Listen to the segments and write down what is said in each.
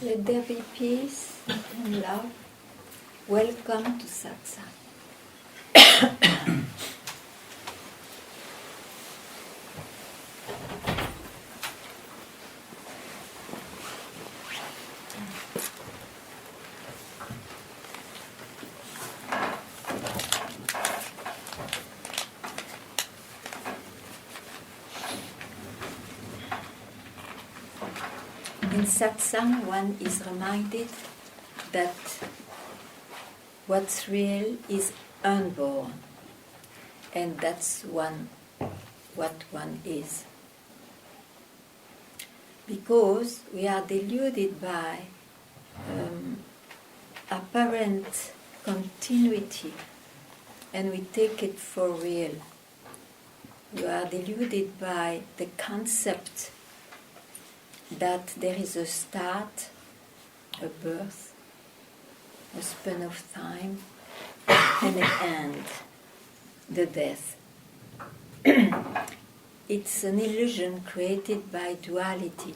Let there be peace and love. Welcome to Satsang. In Satsang, one is reminded that what's real is unborn, and that's what one is. Because we are deluded by apparent continuity, and we take it for real. We are deluded by the concept that there is a start, a birth, a span of time, and an end, the death. It's an illusion created by duality.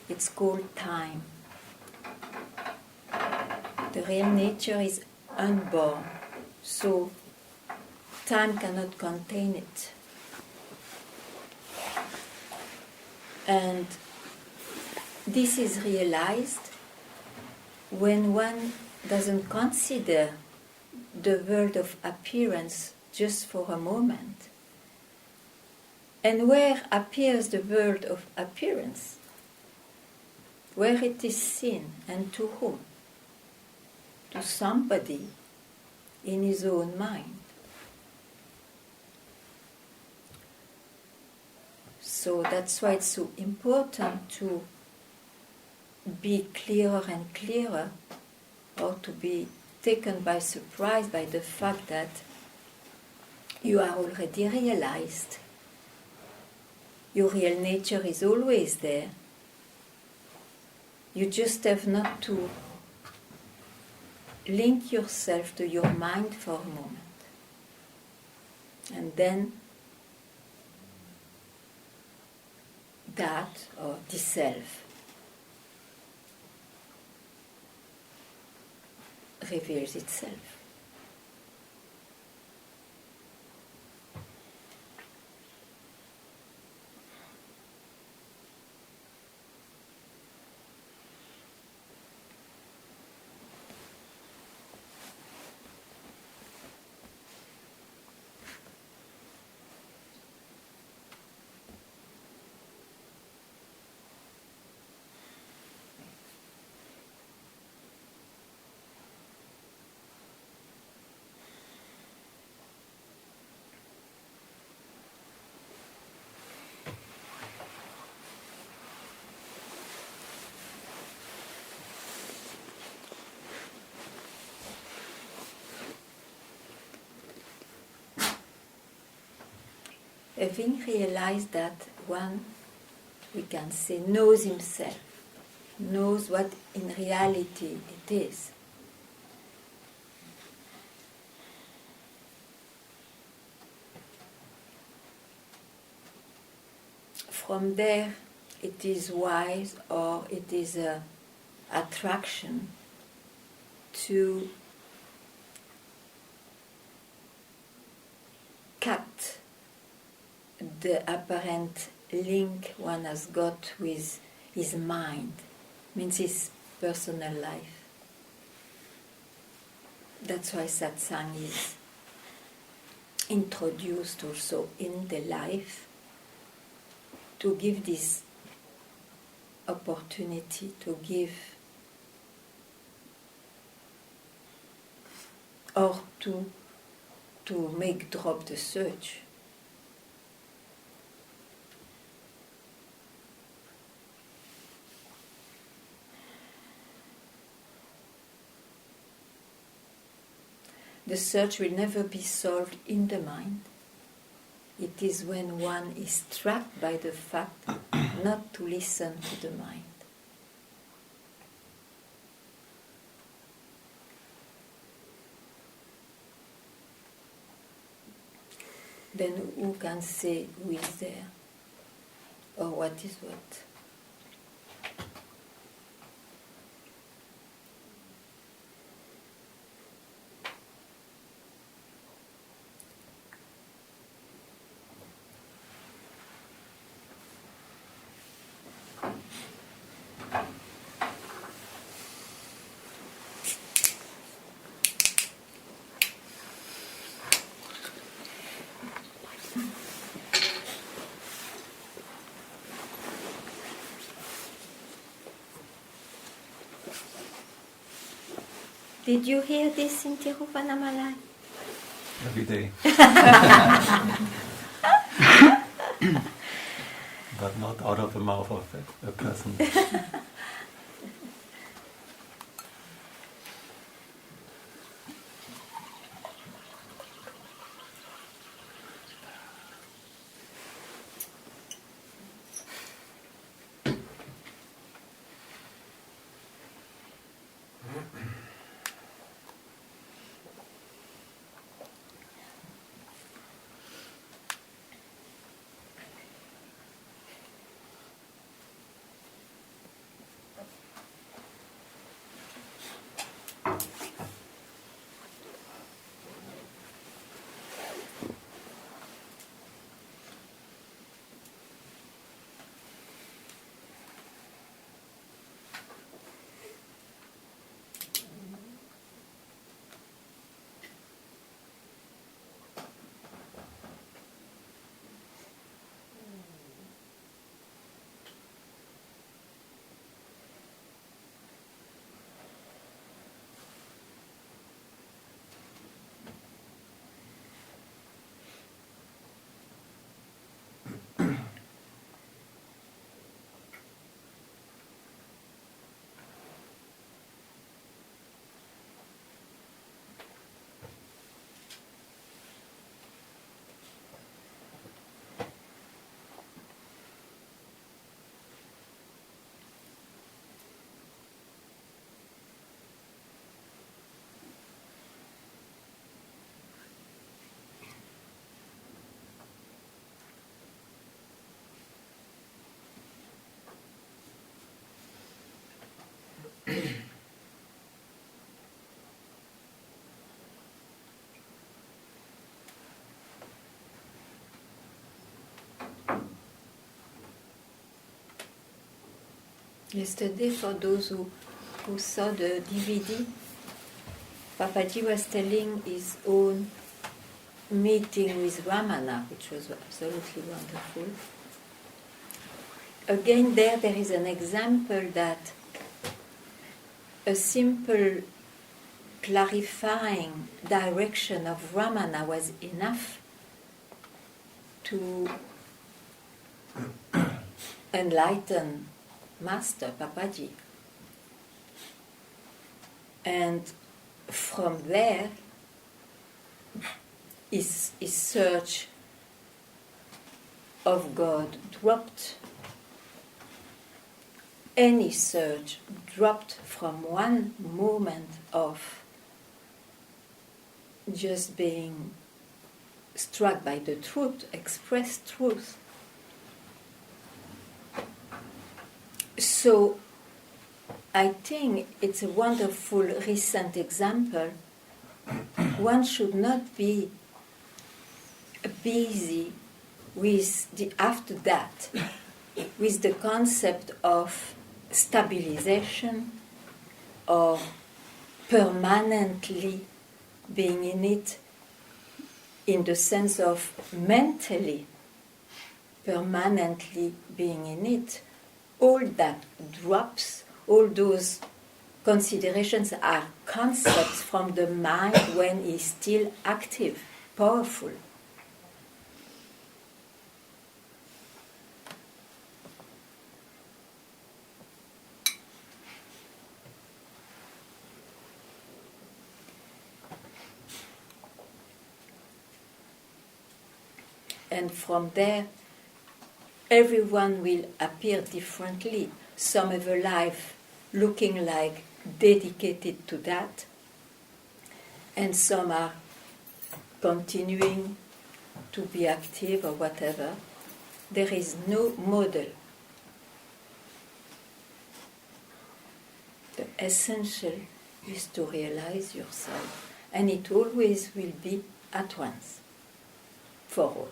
It's called time. The real nature is unborn, so time cannot contain it. And this is realized when one doesn't consider the world of appearance just for a moment. And where appears the world of appearance? Where it is seen, and to whom? To somebody in his own mind. So that's why it's so important to be clearer and clearer, or to be taken by surprise by the fact that you are already realized. Your real nature is always there. You just have not to link yourself to your mind for a moment. And then that, or the self, reveals itself. Having realized that one, we can say, knows himself, knows what in reality it is. From there, it is wise, or it is an attraction to cut the apparent link one has got with his mind, means his personal life. That's why satsang is introduced also in the life, to give this opportunity, to give, or to make drop the search. The search will never be solved in the mind. It is when one is trapped by the fact not to listen to the mind. Then who can say who is there, or what is what? Did you hear this in Tiruvannamalai? Every day. But not out of the mouth of a person. Yesterday, for those who saw the DVD, Papaji was telling his own meeting with Ramana, which was absolutely wonderful. Again, there is an example that a simple clarifying direction of Ramana was enough to enlighten Master Papaji. And from there, his search of God dropped. Any search dropped from one moment of just being struck by the truth, expressed truth. So I think it's a wonderful recent example. One should not be busy with after that, with the concept of stabilization or permanently being in it, in the sense of mentally permanently being in it. All that drops, all those considerations are concepts from the mind when it's still active, powerful. And from there, everyone will appear differently. Some have a life looking like dedicated to that, and some are continuing to be active or whatever. There is no model. The essential is to realize yourself, and it always will be at once, for all.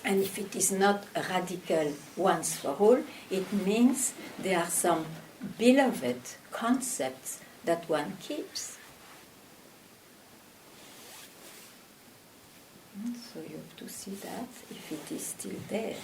And if it is not radical once for all, it means there are some beloved concepts that one keeps. So you have to see that if it is still there.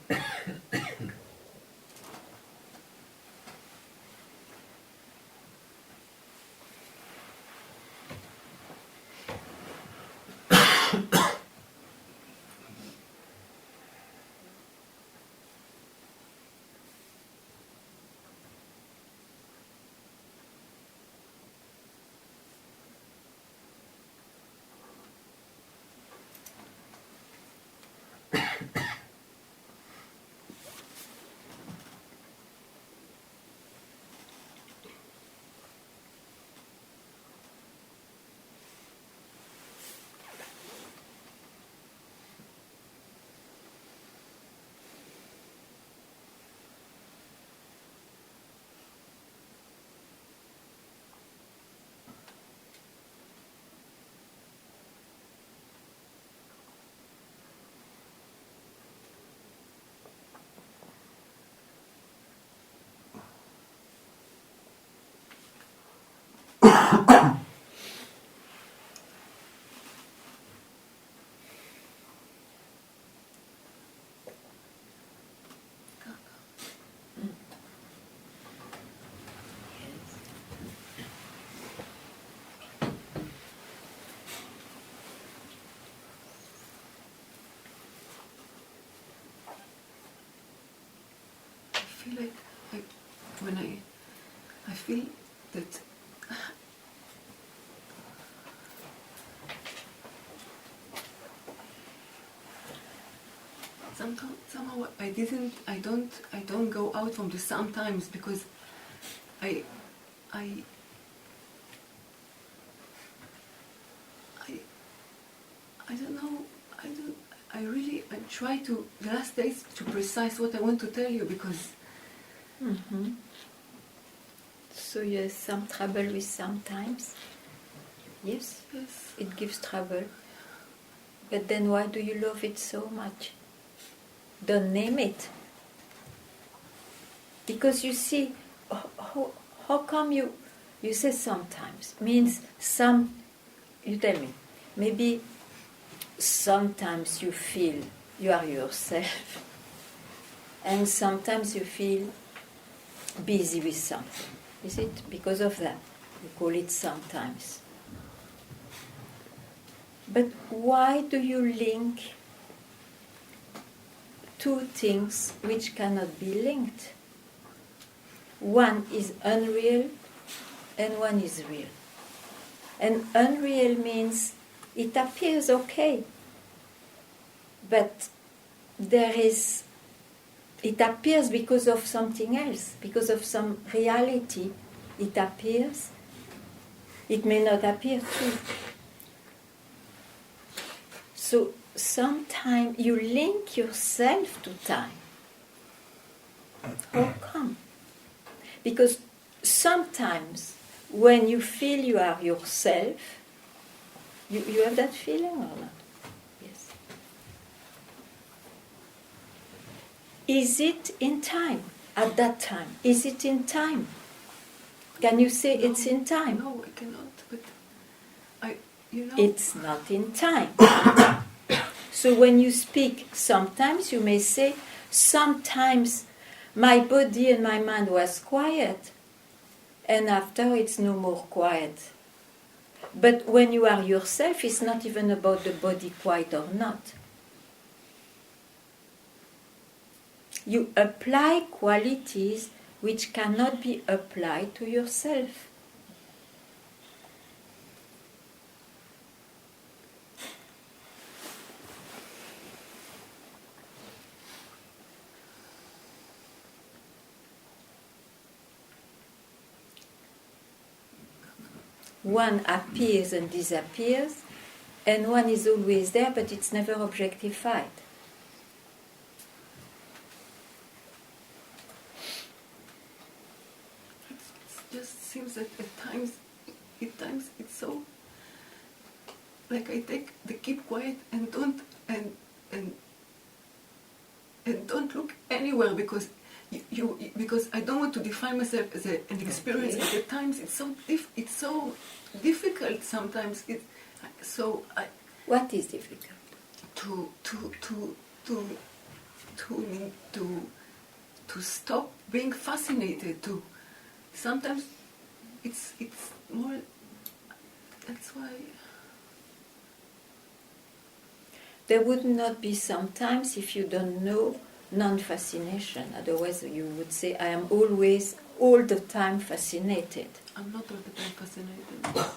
I feel like when I feel that somehow I don't go out from the sometimes, because I don't know, I try to the last days to precise what I want to tell you, because So you have some trouble with sometimes? Yes? yes, It gives trouble. But then why do you love it so much? Don't name it. Because you see, how come you say sometimes? Means you tell me, maybe sometimes you feel you are yourself, and sometimes you feel busy with something. Is it because of that? You call it sometimes. But why do you link two things which cannot be linked? One is unreal and one is real. And unreal means it appears okay, but it appears because of something else, because of some reality. It appears. It may not appear too. So sometimes you link yourself to time. How come? Because sometimes when you feel you are yourself, you have that feeling or not? Yes. Is it in time at that time? Is it in time? Can you say it's in time? No, I cannot. But it's not in time. So when you speak, sometimes you may say, sometimes my body and my mind was quiet, and after it's no more quiet. But when you are yourself, it's not even about the body quiet or not. You apply qualities which cannot be applied to yourself. One appears and disappears, and one is always there, but it's never objectified. it just seems that at times it's so like I keep quiet and don't look anywhere, because because I don't want to define myself as an experience. But at times it's so difficult. Sometimes What is difficult? to to stop being fascinated. To sometimes it's more. That's why. There would not be sometimes if you don't know non-fascination. Otherwise you would say, I am always, all the time fascinated. I'm not all the time fascinated.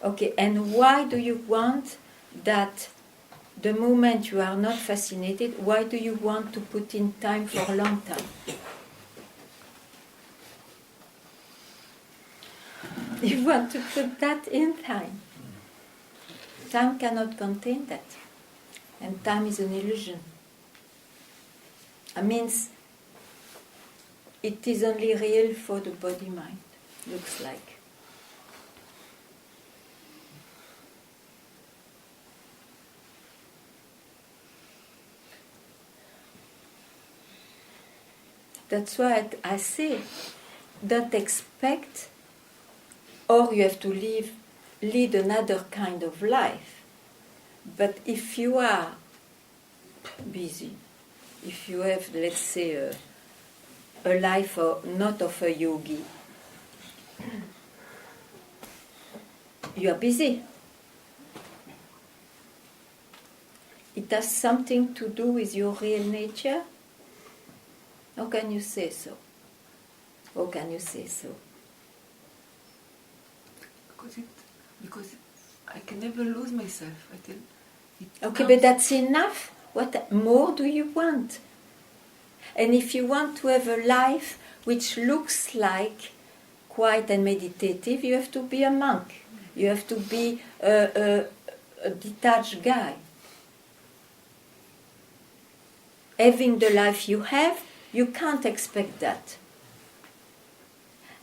Okay, and why do you want that the moment you are not fascinated, why do you want to put in time for a long time? You want to put that in time. Time cannot contain that. And time is an illusion. It means it is only real for the body-mind, looks like. That's why I say, don't expect, or you have to lead another kind of life. But if you are busy, if you have, let's say, a life not of a yogi, you are busy. It has something to do with your real nature. How can you say so? How can you say so? Because I can never lose myself. Okay, but that's enough. What more do you want? And if you want to have a life which looks like quiet and meditative, you have to be a monk. You have to be a detached guy. Having the life you have, you can't expect that.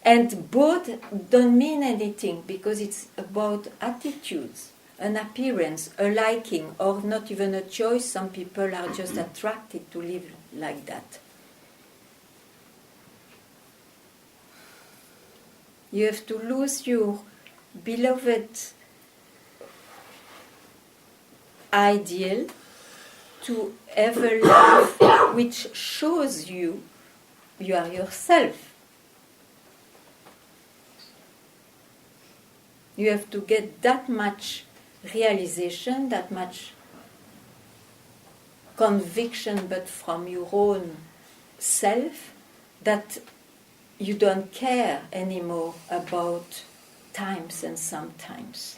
And both don't mean anything because it's about attitudes, an appearance, a liking, or not even a choice. Some people are just attracted to live like that. You have to lose your beloved ideal to have a life which shows you are yourself. You have to get that much realization, that much conviction, but from your own self, that you don't care anymore about times and sometimes.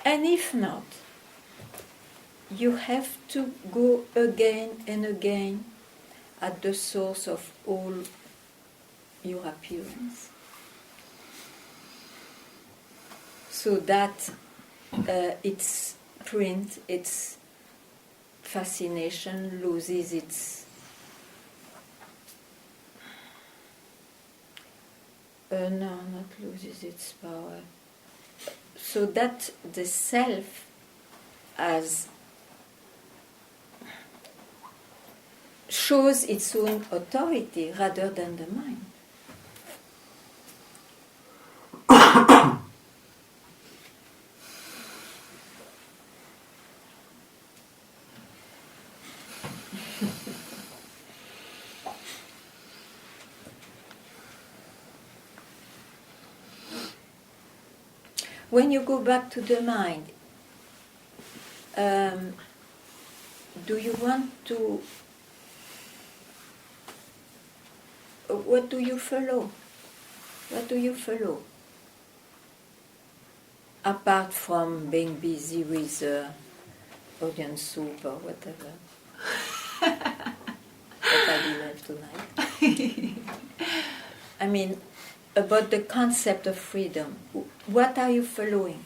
And if not, you have to go again and again at the source of all your appearance, so that its print, its fascination loses its not loses its power, so that the self as shows its own authority rather than the mind. When you go back to the mind, do you want to... What do you follow? What do you follow? Apart from being busy with onion soup or whatever. What I will have tonight. I mean, about the concept of freedom. What are you following?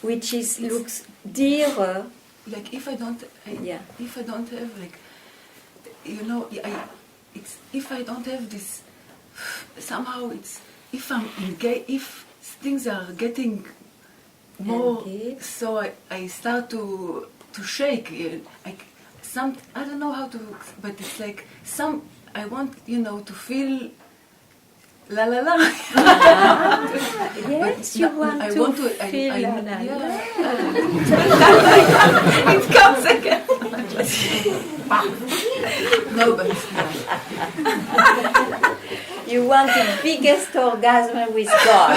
Which is looks dearer. Like if I don't have like, you know, if I don't have this, somehow it's if I'm engaged, if things are getting more, engaged. so I start to shake. I don't know how to, but it's like I want, you know, to feel La la la. Yes, you want I to want to. feel I, la, yeah. la. It comes again. No, but You want the biggest orgasm with God.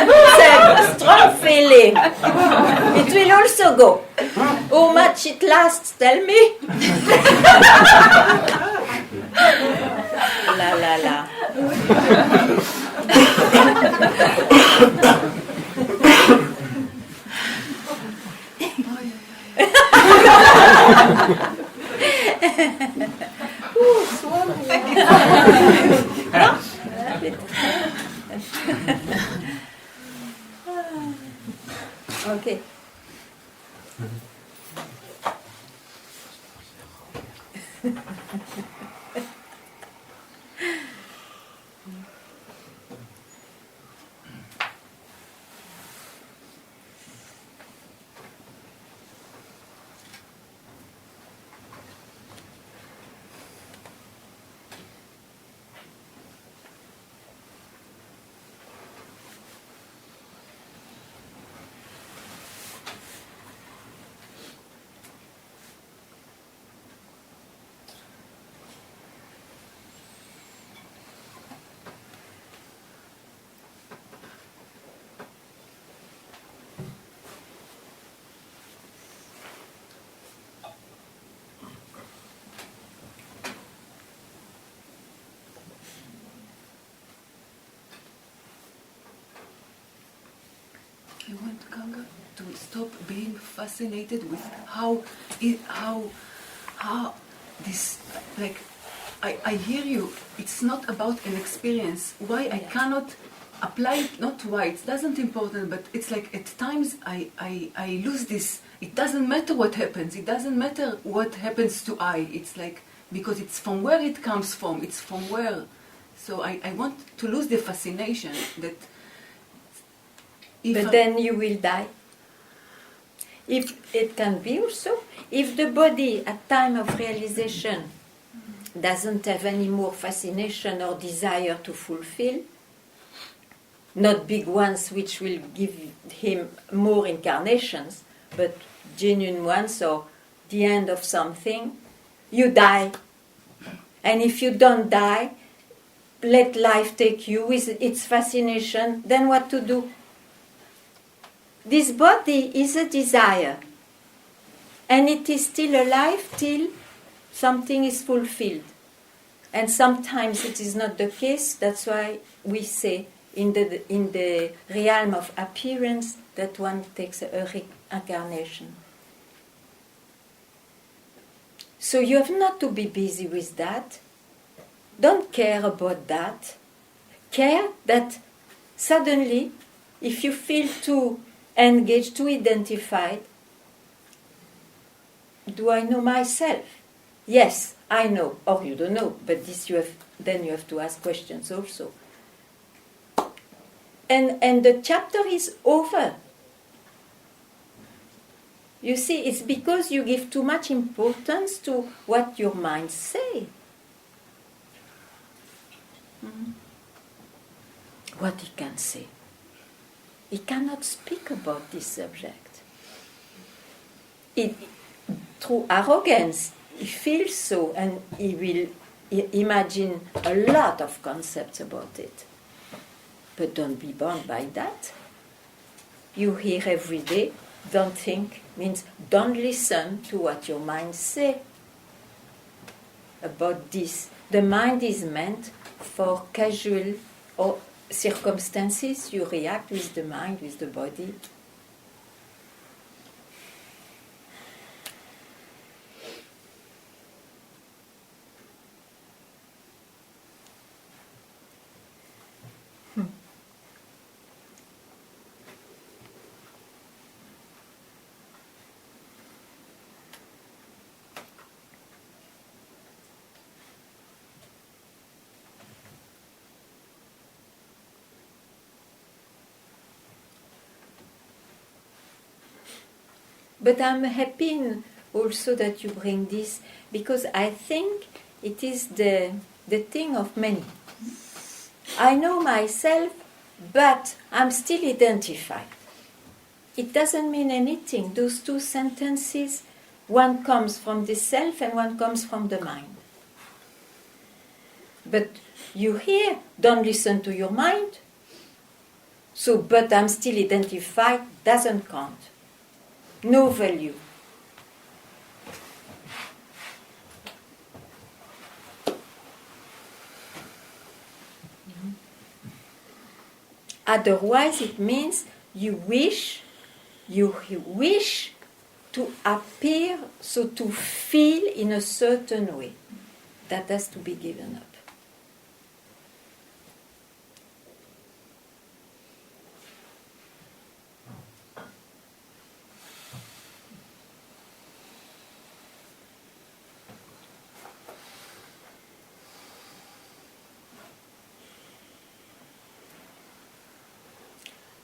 It's a strong feeling. It will also go. How much it lasts, tell me. La la la. Okay. I want Ganga to stop being fascinated with how this, like, I hear you. It's not about an experience. Why I cannot apply it, not why, it doesn't important, but it's like at times I lose this. It doesn't matter what happens. It doesn't matter what happens to I. It's like, because it's from where it comes from. It's from where. So I want to lose the fascination that. But then you will die. If it can be also, if the body at time of realization doesn't have any more fascination or desire to fulfill, not big ones which will give him more incarnations, but genuine ones or the end of something, you die. And if you don't die, let life take you with its fascination, then what to do? This body is a desire, and it is still alive till something is fulfilled. And sometimes it is not the case. That's why we say in the realm of appearance that one takes a reincarnation. So you have not to be busy with that. Don't care about that. Care that suddenly, if you feel too engaged, too identified, do I know myself? Yes, I know, or you don't know, but this then you have to ask questions also. And the chapter is over. You see, it's because you give too much importance to what your mind say. What he can say. He cannot speak about this subject. Through arrogance, he feels so, and he will imagine a lot of concepts about it. But don't be bound by that. You hear every day, don't think, means don't listen to what your mind say about this. The mind is meant for casual or circumstances. You react with the mind, with the body. But I'm happy in also that you bring this, because I think it is the thing of many. I know myself, but I'm still identified. It doesn't mean anything. Those two sentences, one comes from the self and one comes from the mind. But you hear, don't listen to your mind. So, but I'm still identified, doesn't count. No value. Otherwise, it means you wish to appear, so to feel in a certain way. That has to be given up.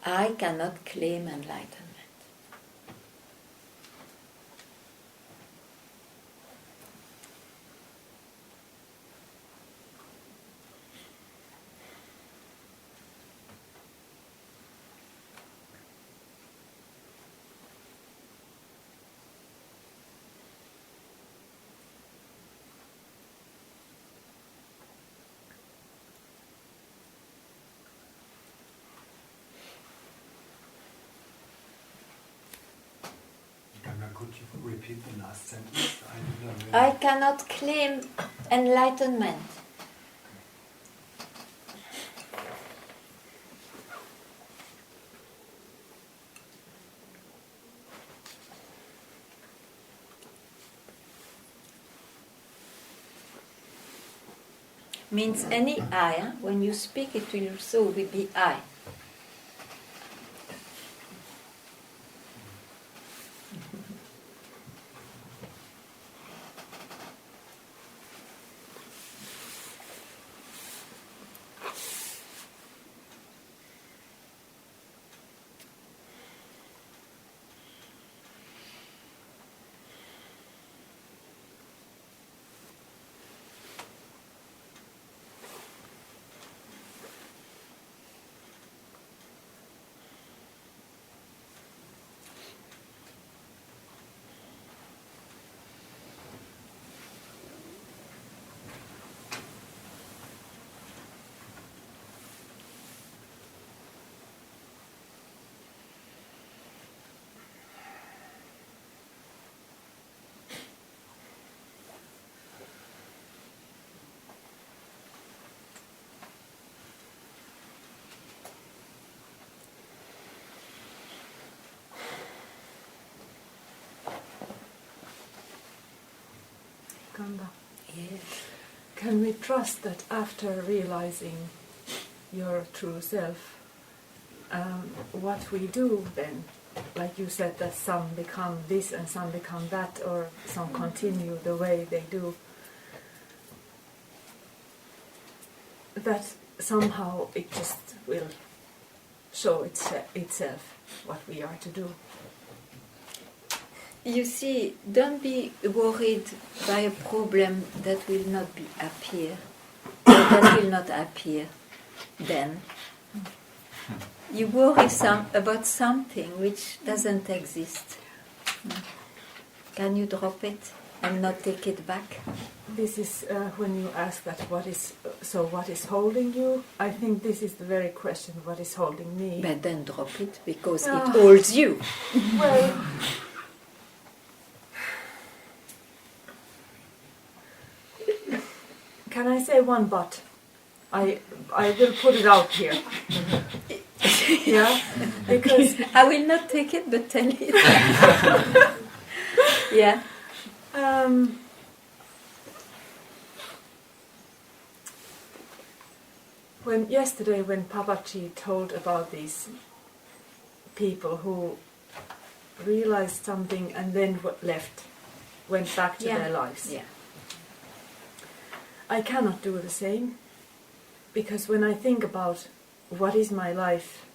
I cannot claim enlightenment. Could you repeat the last sentence? I cannot claim enlightenment. Means any I. Huh? When you speak, it will also be I. Ganga, Yes. can we trust that after realizing your true self, what we do then, like you said, that some become this and some become that, or some continue the way they do, that somehow it just will show itself what we are to do? You see, don't be worried by a problem that will not appear. That will not appear then. You worry about something which doesn't exist. Can you drop it and not take it back? This is when you ask that what is holding you? I think this is the very question, what is holding me? But then drop it, because it holds you. Well, can I say one but? I will put it out here. Yeah, because I will not take it, but tell it. Yeah. When Papaji told about these people who realized something and then went back to their lives. Yeah. I cannot do the same, because when I think about what is my life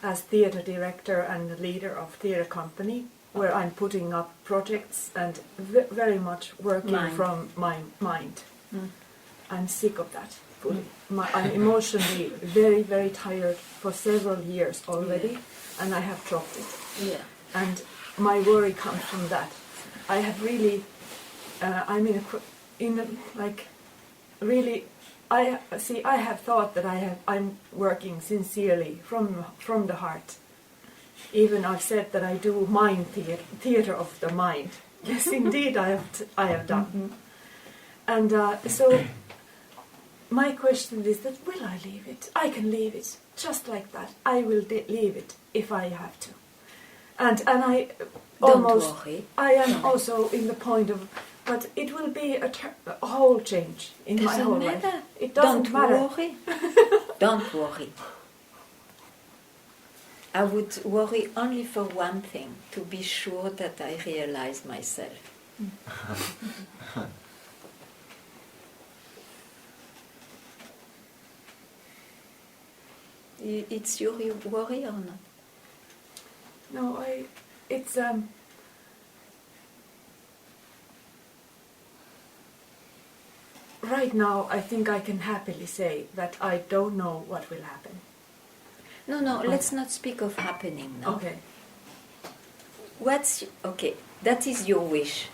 as theatre director and the leader of theatre company, where I'm putting up projects and very much working from my mind. I'm sick of that. I'm emotionally very, very tired for several years already, and I have dropped it. Yeah. And my worry comes from that. I have really, I'm I have thought that I'm working sincerely from the heart. Even I've said that I do mind theater of the mind. Yes, indeed, I have done. And so my question is that will I leave it? I can leave it just like that. I will leave it if I have to. And I almost, I am also in the point of, but it will be a whole change in my whole life. It doesn't matter. Don't worry. Don't worry. I would worry only for one thing, to be sure that I realize myself. It's your worry or not? No, it's right now I think I can happily say that I don't know what will happen. No, let's not speak of happening now. Okay. Okay, that is your wish,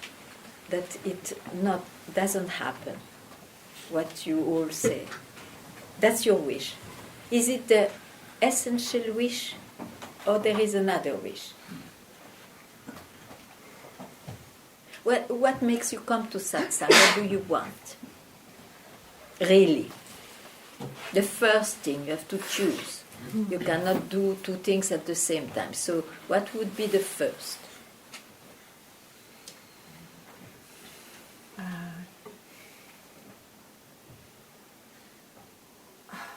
that it doesn't happen, what you all say. That's your wish. Is it the essential wish, or there is another wish? What makes you come to satsang? What do you want? Really? The first thing, you have to choose. You cannot do two things at the same time. So what would be the first?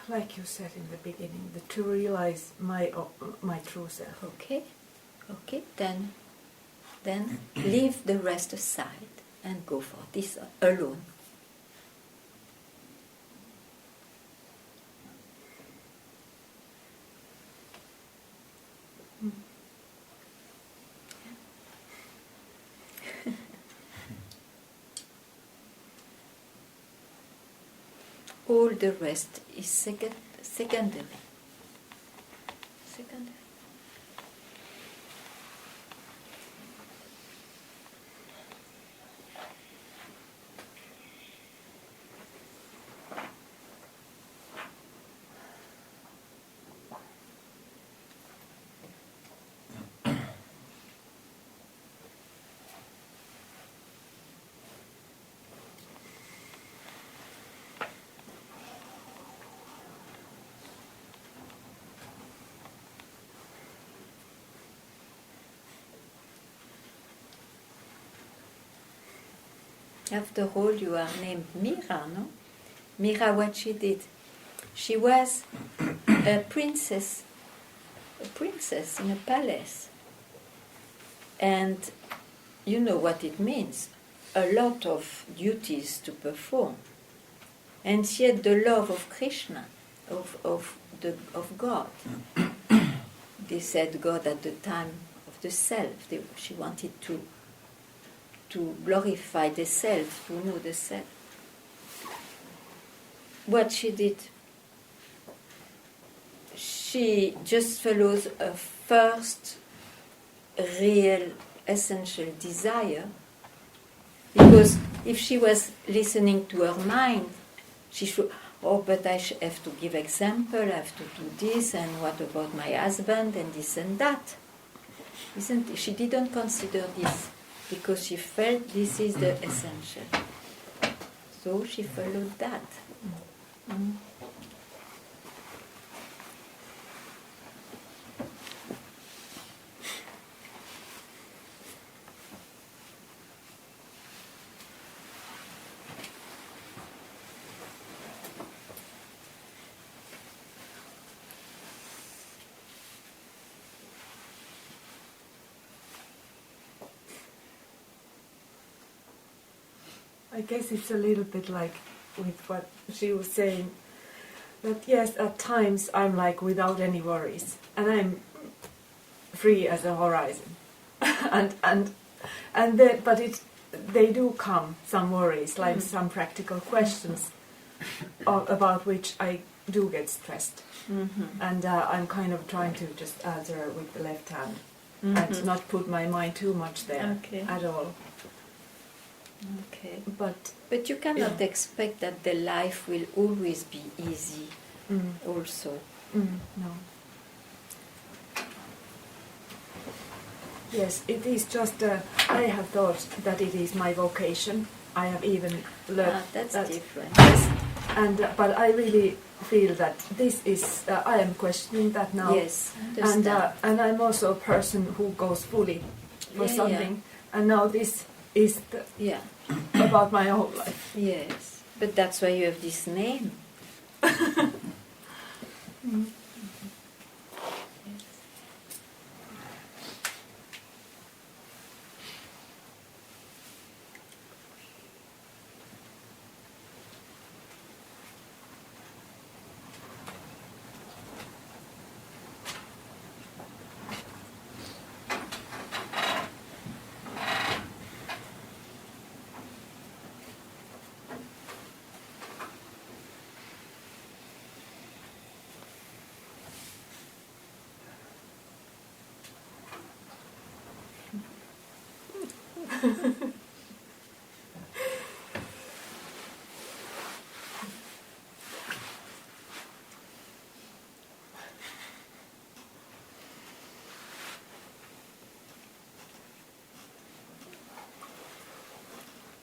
Like you said in the beginning, to realize my true self. Okay, then leave the rest aside and go for this alone. All the rest is secondary. After all, you are named Mira, no? Mira, what she did? She was a princess in a palace. And you know what it means. A lot of duties to perform. And she had the love of Krishna, of God. They said God at the time of the self. She wanted to glorify the self, to know the self. What she did, she just follows a first real essential desire, because if she was listening to her mind, she should, but I have to give example, I have to do this, and what about my husband, and this and that. She didn't consider this, because she felt this is the essential. So she followed that. Mm. I guess it's a little bit like with what she was saying, that yes, at times I'm like without any worries, and I'm free as a horizon. and then, but they do come some worries, like some practical questions about which I do get stressed, and I'm kind of trying to just answer with the left hand and not put my mind too much there at all. Okay. But you cannot expect that the life will always be easy. Also. No. Yes, it is just. I have thought that it is my vocation. I have even learned that's that. different. Yes, and but I really feel that this is. I am questioning that now. Yes, and I'm also a person who goes fully for something. And now this is about my whole life. Yes, but that's why you have this name.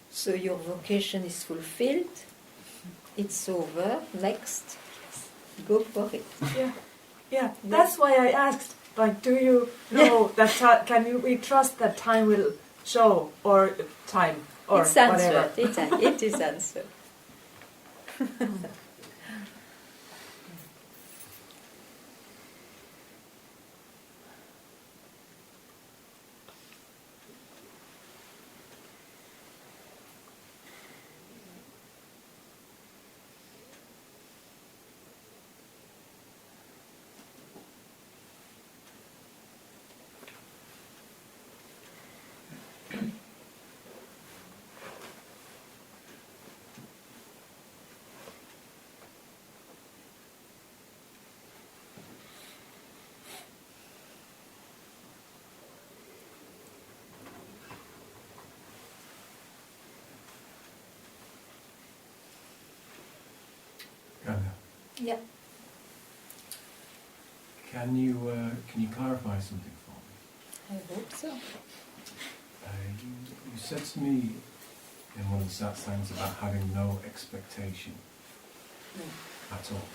So your vocation is fulfilled. It's over. Next, go for it. Yeah. That's why I asked. Like, do you know that? We trust that time will show, or time, or it's whatever? Answered. It is answered. Ganga, Yeah. can you clarify something for me? I hope so. You said to me in one of the satsangs about having no expectation at all.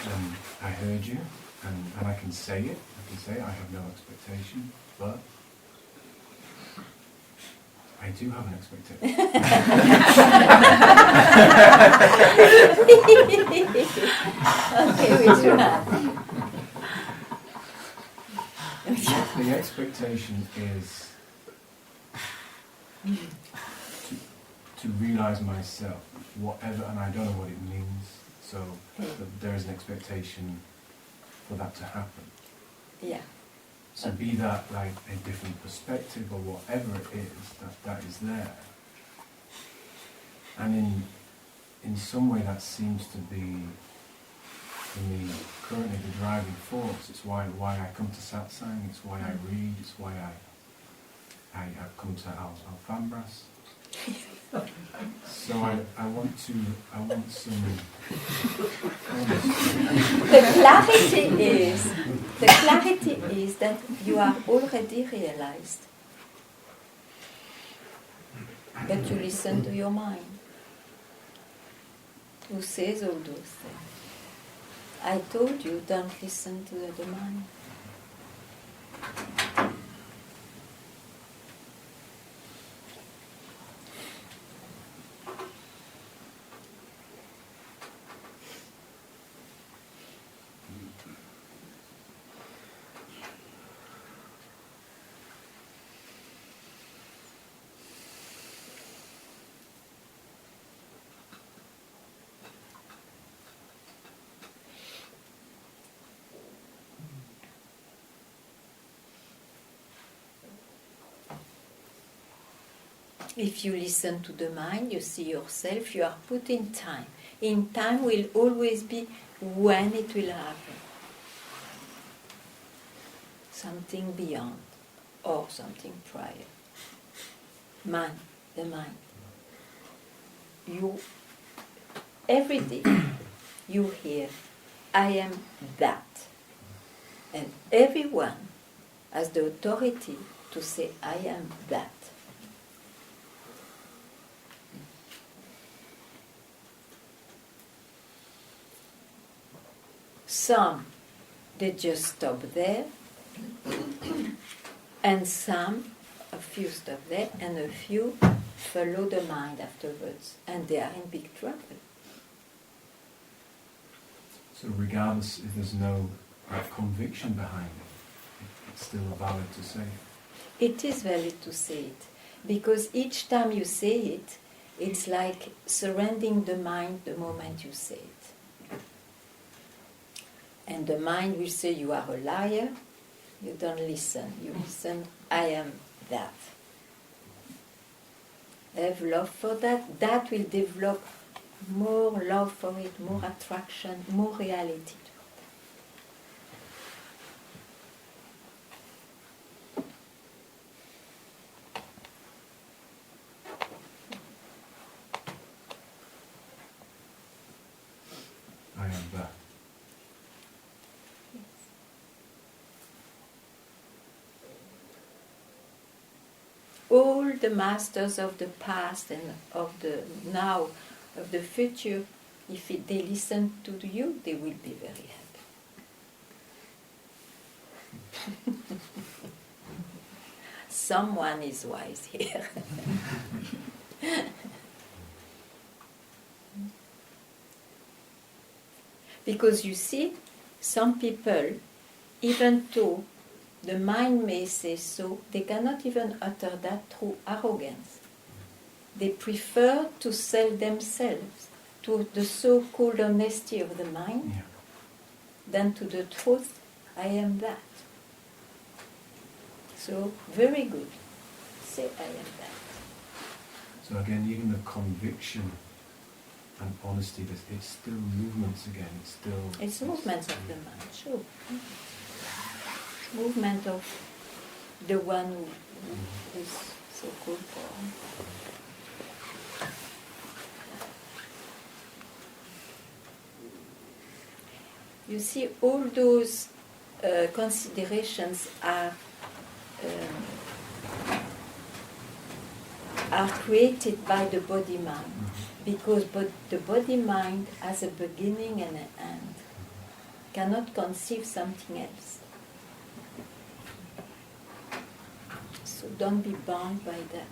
And I heard you, and I can say it. I can say I have no expectation, but I do have an expectation. Okay, which one? The expectation is to realize myself, whatever, and I don't know what it means, so there is an expectation for that to happen. Yeah. So be that like a different perspective or whatever it is, that is there. And in some way that seems to be, for me, currently the driving force. It's why I come to satsang, it's why I read, it's why I come to Alfambras. So I want some The clarity is that you are already realized. But you listen to your mind, who says all those things. I told you, don't listen to the mind. If you listen to the mind, you see yourself, you are put in time. In time will always be when it will happen. Something beyond or something prior. Mind, the mind. You, every day, you hear, I am that. And everyone has the authority to say, I am that. Some, they just stop there, and some, a few stop there, and a few follow the mind afterwards, and they are in big trouble. So regardless if there's no conviction behind it, it's still valid to say it. It is valid to say it, because each time you say it, it's like surrendering the mind the moment you say it. And the mind will say, you are a liar, you don't listen. You listen, I am that. Have love for that. That will develop more love for it, more attraction, more reality. I am that. All the masters of the past and of the now, of the future, if they listen to you, they will be very happy. Someone is wise here. Because you see, some people, even though the mind may say so, they cannot even utter that through arrogance. They prefer to sell themselves to the so-called honesty of the mind than to the truth, I am that. So, very good. Say, I am that. So again, even the conviction and honesty, it's still movements again, It's movements of the mind, sure. Movement of the one who is so-called born. You see, all those considerations are created by the body-mind, because the body-mind has a beginning and an end, cannot conceive something else. So don't be bound by that.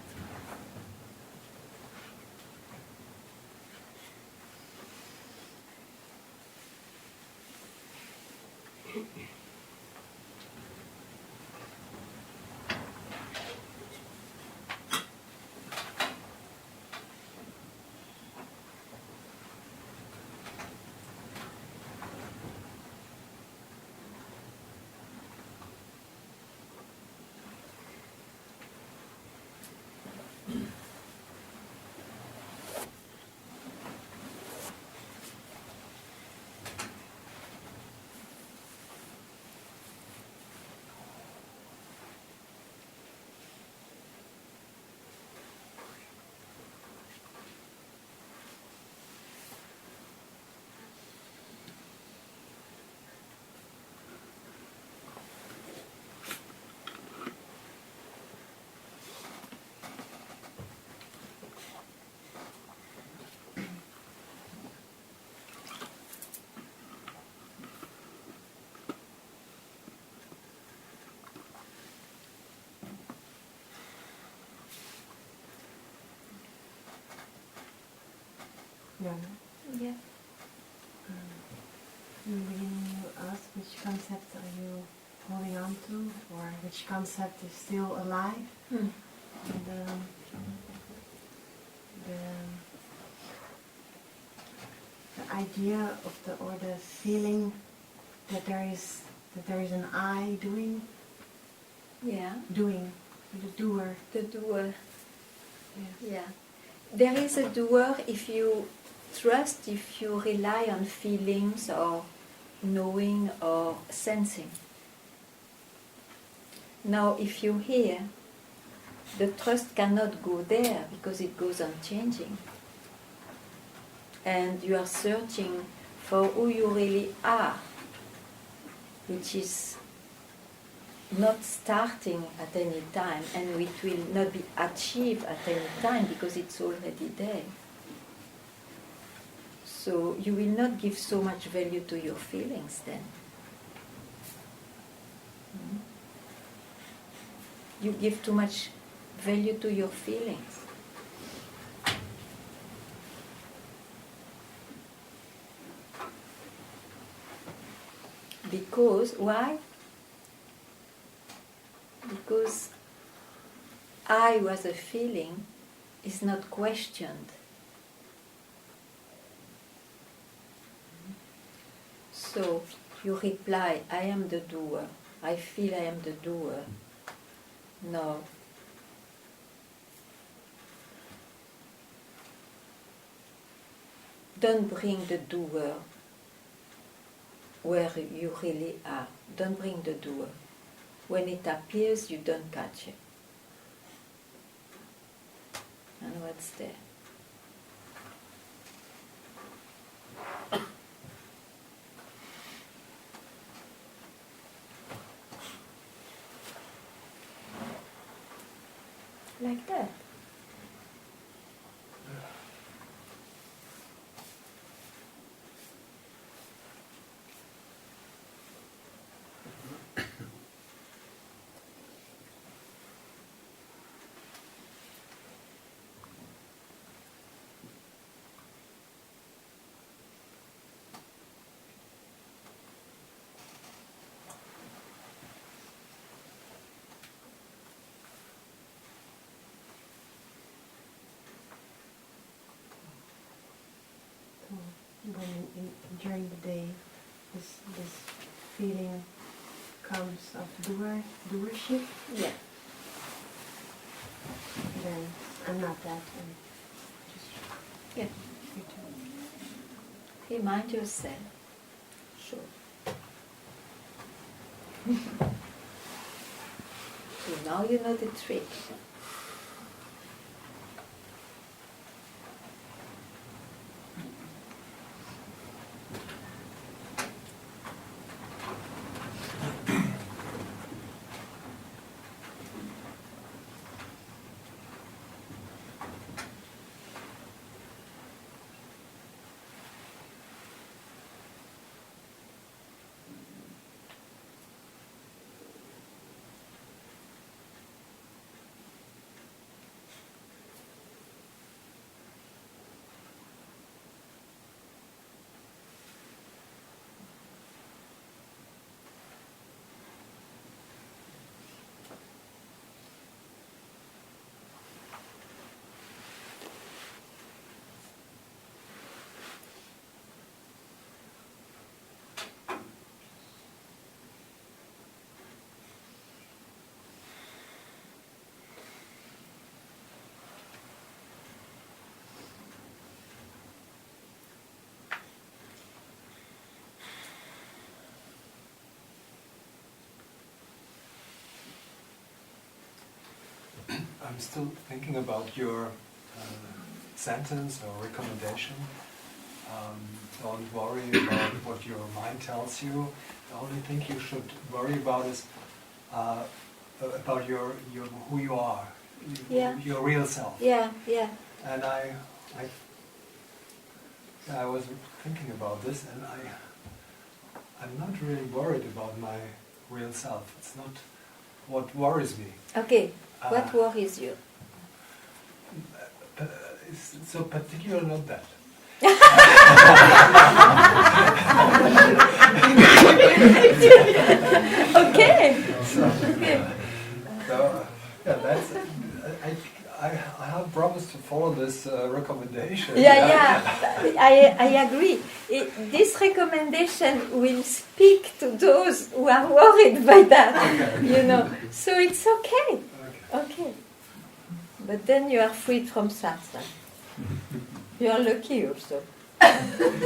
Yeah. Yeah. In the beginning you asked which concept are you holding on to, or which concept is still alive. And, the idea of the feeling that there is an I doing, Yeah. the doer. The doer. Yes. Yeah. There is a doer if you trust, if you rely on feelings or knowing or sensing. Now, if you hear, the trust cannot go there because it goes on changing. And you are searching for who you really are, which is not starting at any time, and it will not be achieved at any time because it's already there. So you will not give so much value to your feelings then. You give too much value to your feelings. Because, why? Because I was a feeling is not questioned. So you reply, I am the doer. I feel I am the doer. No. Don't bring the doer where you really are. Don't bring the doer. When it appears, you don't catch it. And what's there? Like that. When during the day this feeling comes of doership, Yeah. then I'm not that. I'm just Yeah. free to. Remind yourself. Sure. So now you know the trick. I'm still thinking about your sentence or recommendation. Don't worry about what your mind tells you. The only thing you should worry about is about your who you are, Yeah. your real self. Yeah, yeah. And I was thinking about this, and I'm not really worried about my real self. It's not what worries me. Okay. What worries you? It's so particular, not that. Okay. So yeah, that's. I have promised to follow this recommendation. Yeah. I agree. This recommendation will speak to those who are worried by that. Okay. You know. So it's okay. Okay. But then you are freed from satsang. You are lucky also.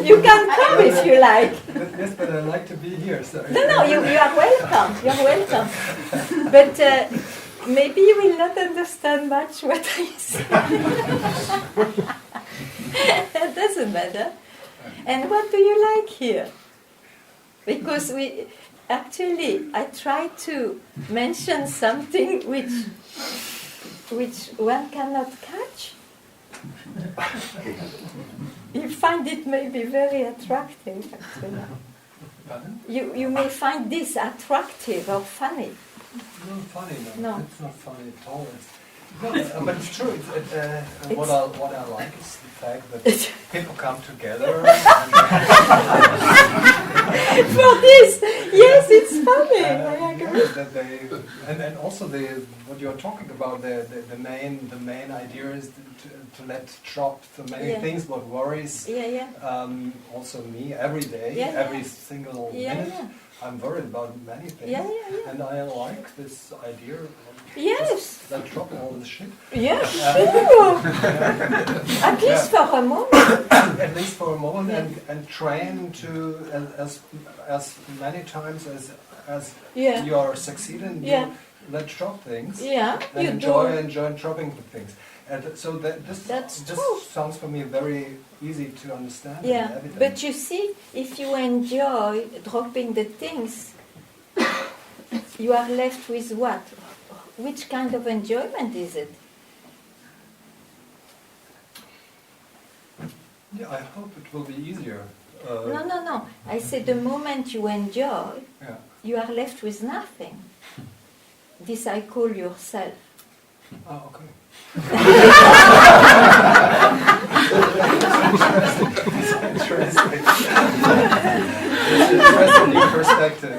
You can come if you like. Yes, but I like to be here. So No, you are welcome. You are welcome. But maybe you will not understand much what I say. It doesn't matter. And what do you like here? Because I try to mention something which one cannot catch. You find it maybe very attractive, actually. Pardon? You may find this attractive or funny. No, funny. No. It's not funny at all. But it's true. What I like is the fact that people come together. For this, yes, it's funny. I agree. And also what you're talking about, the main idea is to let drop the many things what worries. Also me every day, every single minute. I'm worried about many things, and I like this idea. Yes. Let drop all the shit. Yes, sure. At least for a moment. At least for a moment, and train to as many times as you are succeeding. You let drop things. Yeah, and you enjoy do. dropping the things. And so this sounds for me very easy to understand. Yeah, and evident. but you see, if you enjoy dropping the things, you are left with what? Which kind of enjoyment is it? Yeah, I hope it will be easier. No. I say the moment you enjoy, you are left with nothing. This I call yourself. Oh, okay. Interesting. It's an interesting new perspective.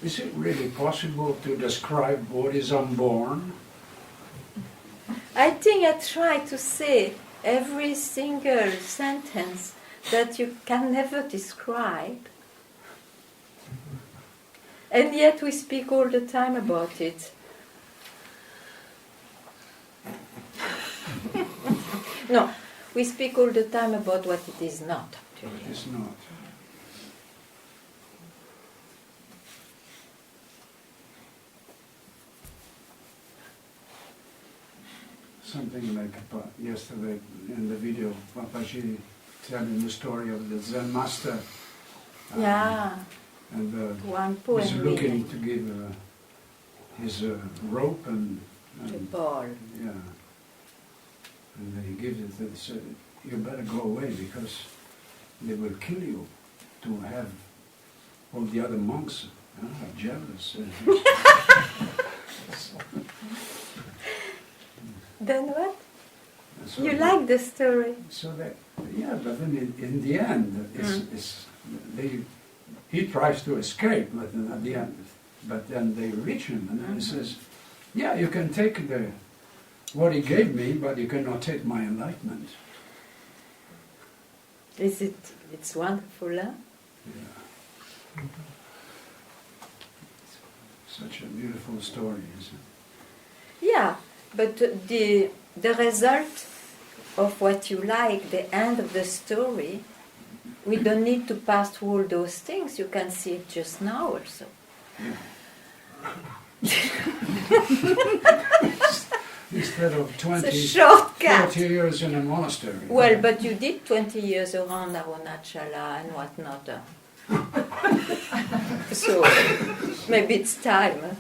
Is it really possible to describe what is unborn? I think I try to say every single sentence that you can never describe. And yet we speak all the time about it. No, we speak all the time about what it is not, actually. It is not. Something like yesterday in the video, Papaji telling the story of the Zen master. And he's looking to give his rope and the ball. Yeah. And then he gives it and said, you better go away because they will kill you to have all the other monks are jealous. Then what? So You like the story? So that, but then in the end, he tries to escape, but then at the end, but then they reach him, and then he says, "Yeah, you can take what he gave me, but you cannot take my enlightenment." It's wonderful, huh? Yeah. Such a beautiful story, isn't it? Yeah, but the result of what you like, the end of the story, we don't need to pass through all those things. You can see it just now also. Instead of 20, It's a shortcut. 40 years in a monastery. Well, but you did 20 years around Arunachala and whatnot. So maybe it's time.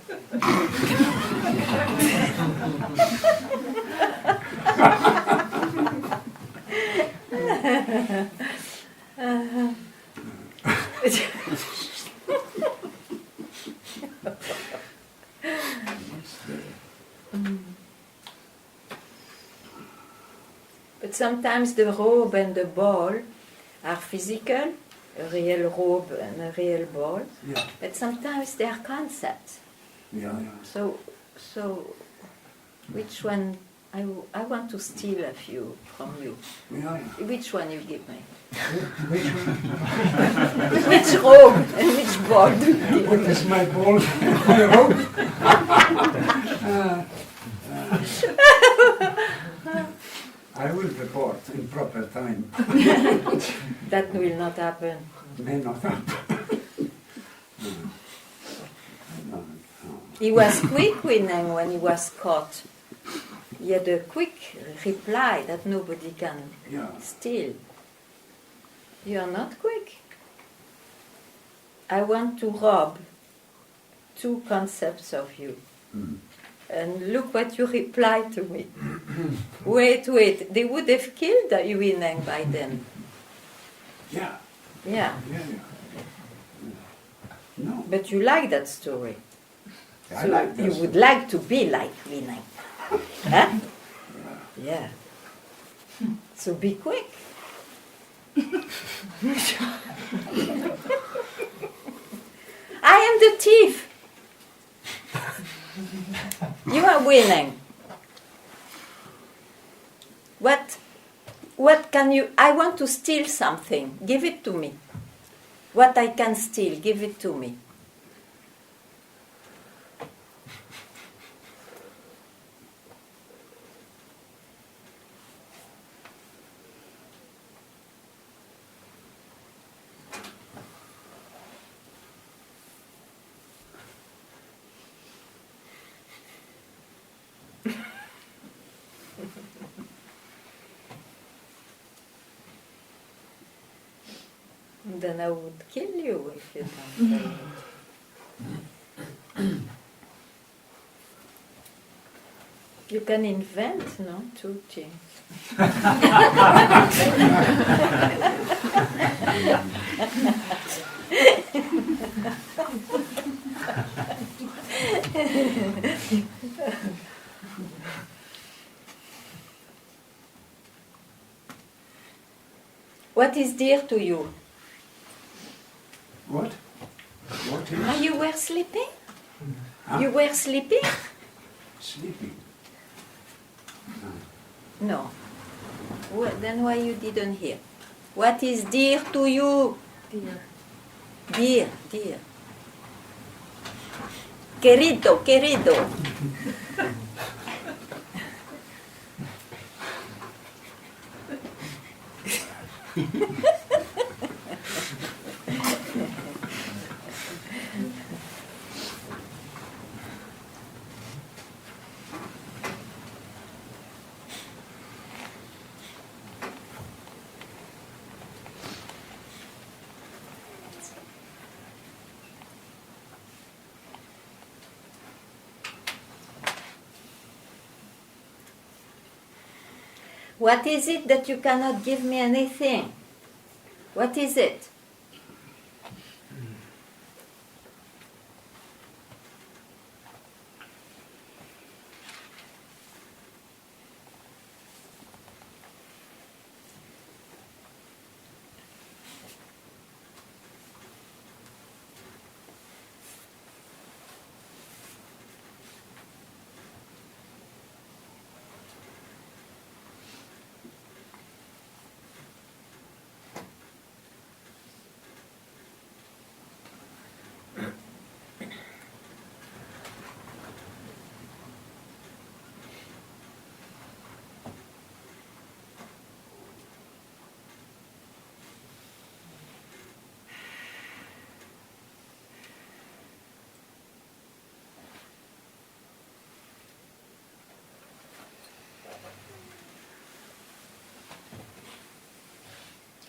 But sometimes the robe and the ball are physical, a real robe and a real ball. Yeah. But sometimes they are concepts. Yeah. So which one I want to steal a few from you. Yeah. Which one you give me? Which one? Which robe and which ball do you give What me? is my ball? My robe? I will report in proper time. That will not happen. May not happen. No. He was quick when he was caught. He had a quick reply that nobody can Yeah. steal. You are not quick. I want to rob 2 concepts of you. Mm. And look what you reply to me. Wait, they would have killed Yuineng by then. Yeah. Yeah, No. but you like that story. I So like that you would like to be like Yuineng. Huh? Yeah. So be quick. I am the thief. You are winning. What can you... I want to steal something. Give it to me. What I can steal, give it to me. Then I would kill you if you don't tell me. You can invent, no, 2 things. What is dear to you? What? What is? Ah, you were sleeping? Huh? You were sleeping? Sleeping. No. Well, then why you didn't hear? What is dear to you? Dear. Dear. Querido. What is it that you cannot give me anything? What is it?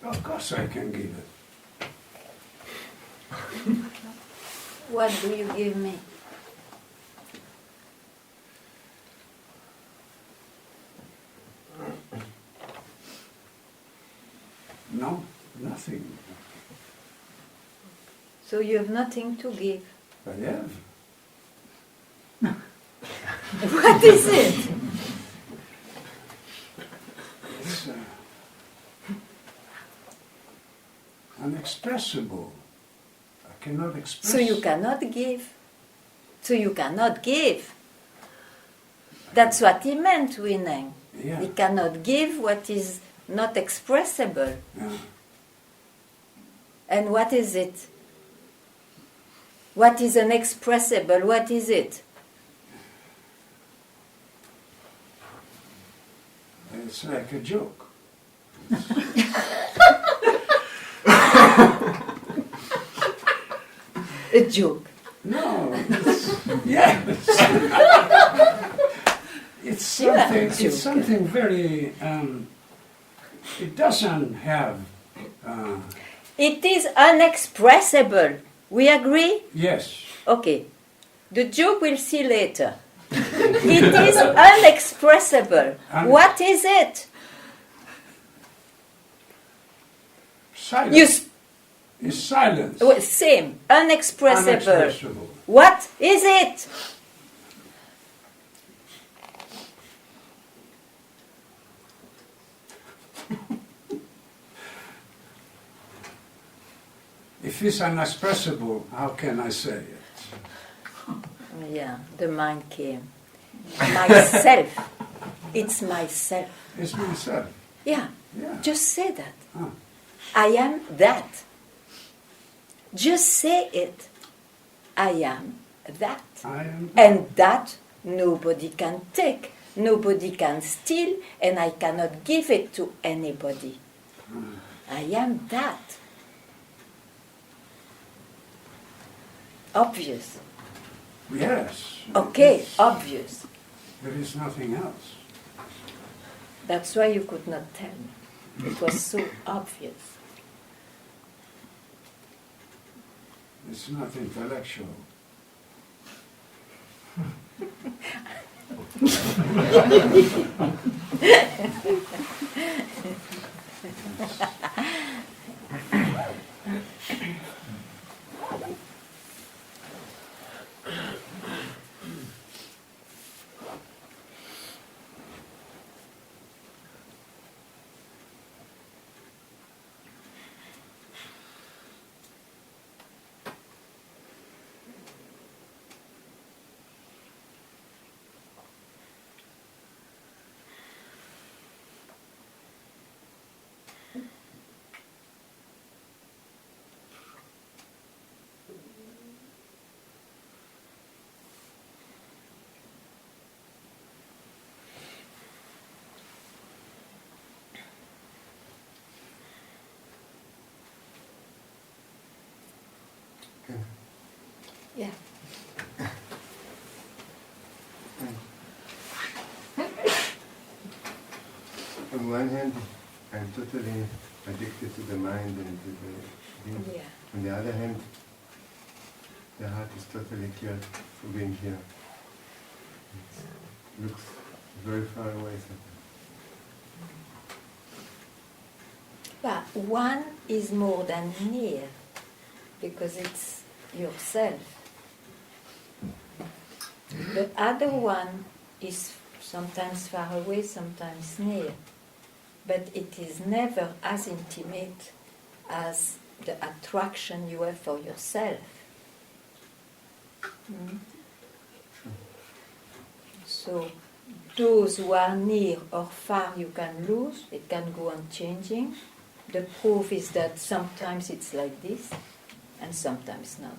Of course I can give it. What do you give me? No, nothing. So you have nothing to give. I have. What is it? It's unexpressible. I cannot express. So you cannot give. So you cannot give. I That's what he meant, winning. Yeah. He cannot give what is not expressible. Yeah. And what is it? What is unexpressible? What is it? It's like a joke. A joke. No, it's, yes. It's something. Yeah, It's joke. something very. It doesn't have. It is unexpressible. We agree? Yes. Okay. The joke we'll see later. It is unexpressible. What is it? Silence. You s- It's silence. same. Unexpressible. Unexpressible. What is it? If it's unexpressible, how can I say it? Yeah, the mind came. Myself. It's myself. It's myself. Yeah, Yeah. just say that. Ah. I am that. Just say it. I am that. I am. And that nobody can take, nobody can steal, and I cannot give it to anybody. I am that. Obvious. Yes. Okay, It's- obvious. There is nothing else. That's why you could not tell me. It was so obvious. It's not intellectual. Yeah. On one hand, I'm totally addicted to the mind and to the thing. Yeah. On the other hand, the heart is totally clear for being here. It looks very far away sometimes. But one is more than near, because it's yourself. The other one is sometimes far away, sometimes near. But it is never as intimate as the attraction you have for yourself. Mm. So those who are near or far you can lose, it can go on changing. The proof is that sometimes it's like this and sometimes not.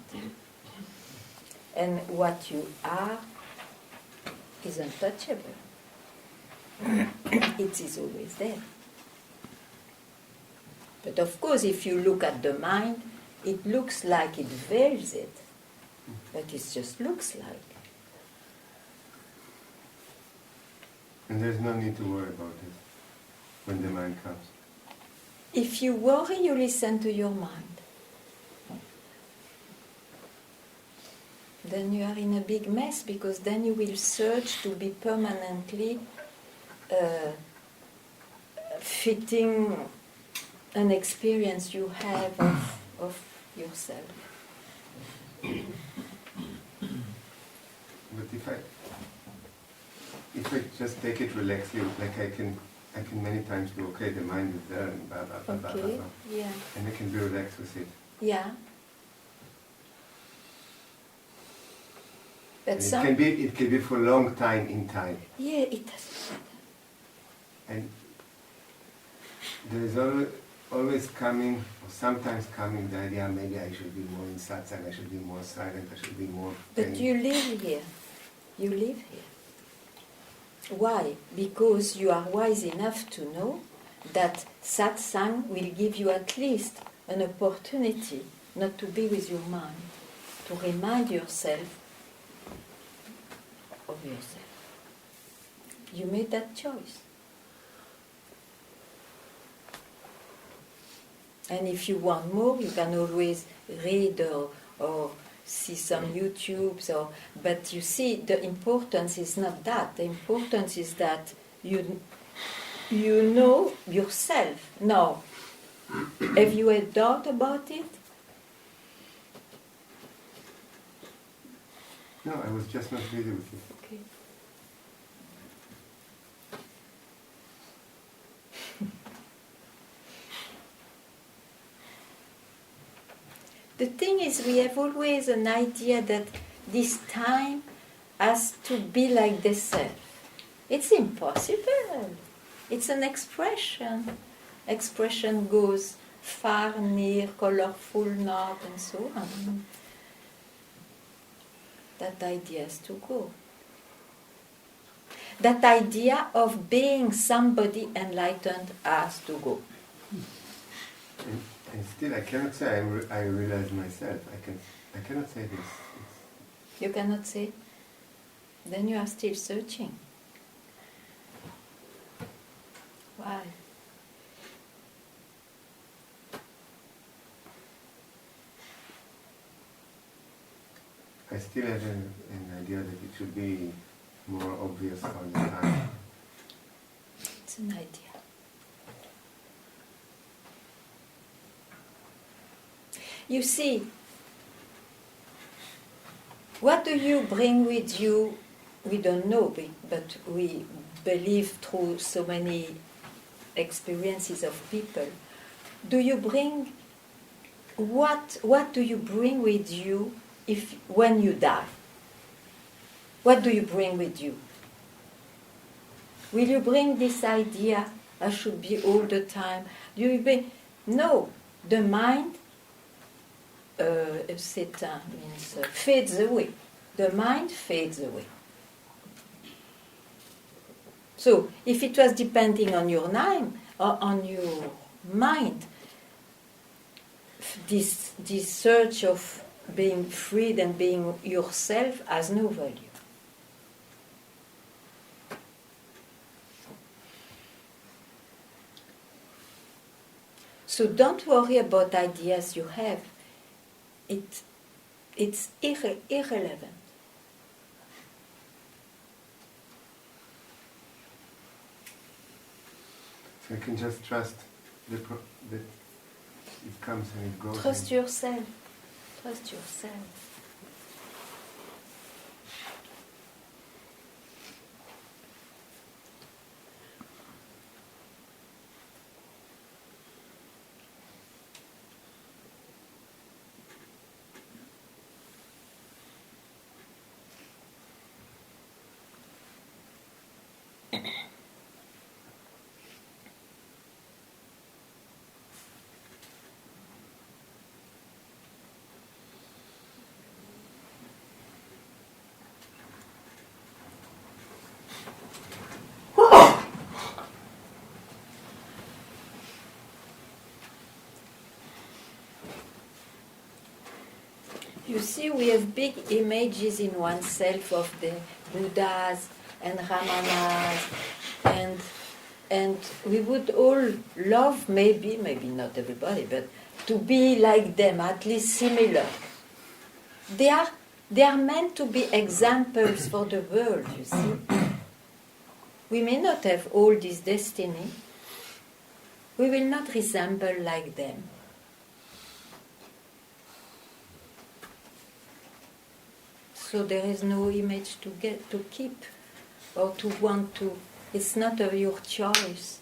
And what you are is untouchable. It is always there. But of course, if you look at the mind, it looks like it veils it, but it just looks like. And there's no need to worry about it when the mind comes. If you worry, you listen to your mind. Then you are in a big mess, because then you will search to be permanently fitting an experience you have of yourself. But if I just take it relaxedly, like I can many times go, okay, the mind is there and blah blah blah blah Okay, blah, yeah. and I can be relaxed with it. Yeah. But It can be for a long time in time. Yeah, it doesn't matter. And there is always coming, or sometimes coming, the idea maybe I should be more in satsang, I should be more silent, I should be more... But you live here. You live here. Why? Because you are wise enough to know that satsang will give you at least an opportunity not to be with your mind, to remind yourself of yourself. You made that choice. And if you want more, you can always read or see some YouTubes. But you see, the importance is not that. The importance is that you know yourself. Now, have you a doubt about it? No, I was just not ready with it. Okay. The thing is, we have always an idea that this time has to be like the self. It's impossible. It's an expression. Expression goes far, near, colorful, not, and so on. That idea has to go. That idea of being somebody enlightened has to go. And still, I cannot say I realize myself. I cannot say this. You cannot say? Then you are still searching. Why? I still have an idea that it should be more obvious all the time. It's an idea. You see, what do you bring with you? We don't know, but we believe through so many experiences of people. Do you bring what do you bring with you when you die? What do you bring with you? Will you bring this idea, I should be all the time? No, the mind, s'éteint means fades away. The mind fades away. So, if it was depending on your mind, this search of being freed and being yourself has no value. So don't worry about ideas you have. It's irrelevant. So I can just trust that it comes and it goes. Trust yourself. Trust yourself. You see, we have big images in oneself of the Buddhas and Ramanas, and we would all love, maybe not everybody, but to be like them, at least similar. They are meant to be examples for the world, you see. We may not have all this destiny. We will not resemble like them. So there is no image to keep, or to want to. It's not of your choice.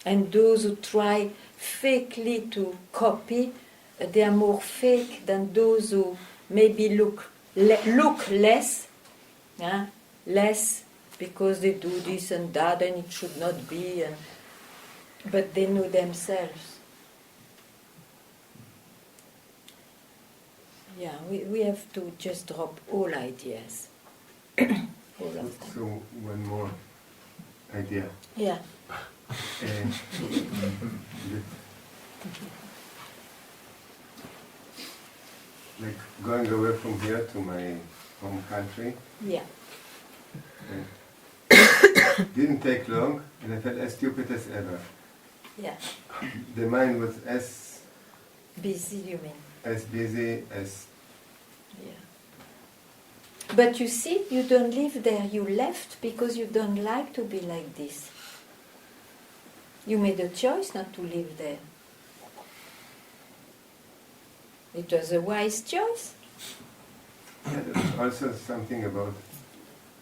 And those who try fakely to copy, they are more fake than those who maybe look less, less because they do this and that and it should not be, but they know themselves. Yeah, we have to just drop all ideas. All of them. So one more idea. Yeah. Like going away from here to my home country. Yeah. Didn't take long, and I felt as stupid as ever. Yeah. The mind was as Busy, you mean? as busy as. Yeah. But you see, you don't live there. You left because you don't like to be like this. You made a choice not to live there. It was a wise choice. And there was also something about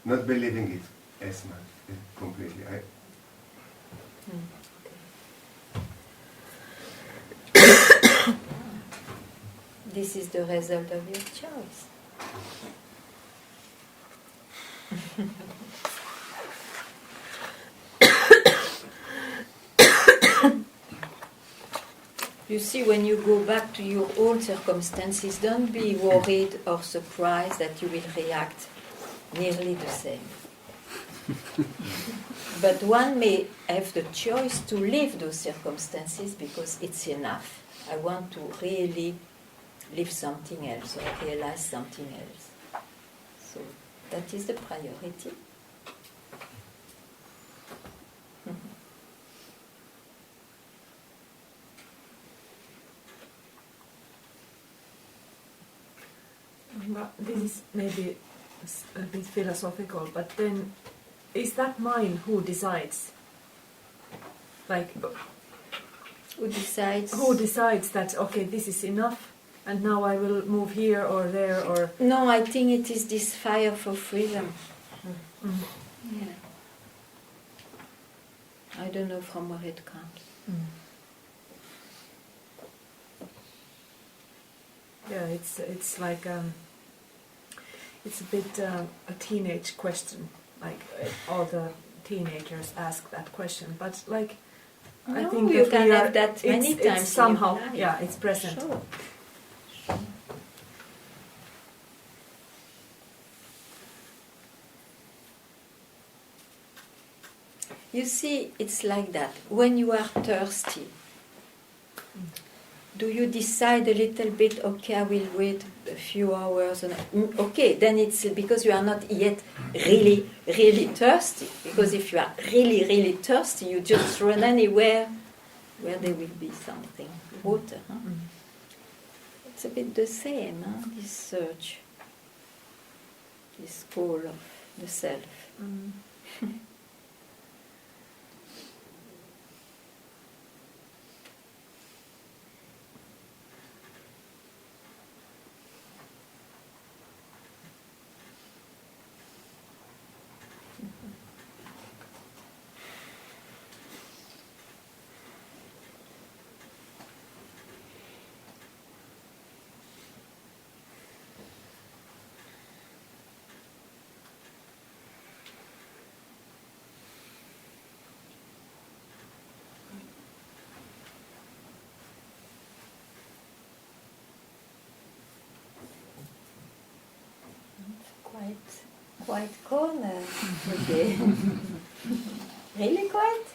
not believing it as much, completely. This is the result of your choice. You see, when you go back to your old circumstances, don't be worried or surprised that you will react nearly the same. But one may have the choice to leave those circumstances because it's enough. I want to really live something else or realize something else. So that is the priority. But this is maybe a bit philosophical, but then is that mind who decides? Like, Who decides? who decides that, okay, this is enough and now I will move here or there or... No, I think it is this fire for freedom. Mm. Yeah. I don't know from where it comes. Mm. Yeah, it's like it's a bit a teenage question. Like all the teenagers ask that question, but like I No, think you that can we have are, that many it's times in somehow, your life. yeah, it's present. Sure. You see, it's like that. When you are thirsty, do you decide a little bit, okay, I will wait a few hours, and okay, then it's because you are not yet really, really thirsty. Because if you are really, really thirsty, you just run anywhere where there will be something, water. Huh? Mm. It's a bit the same, huh? This search, this call of the self. Mm. Quite calm today. Really quiet?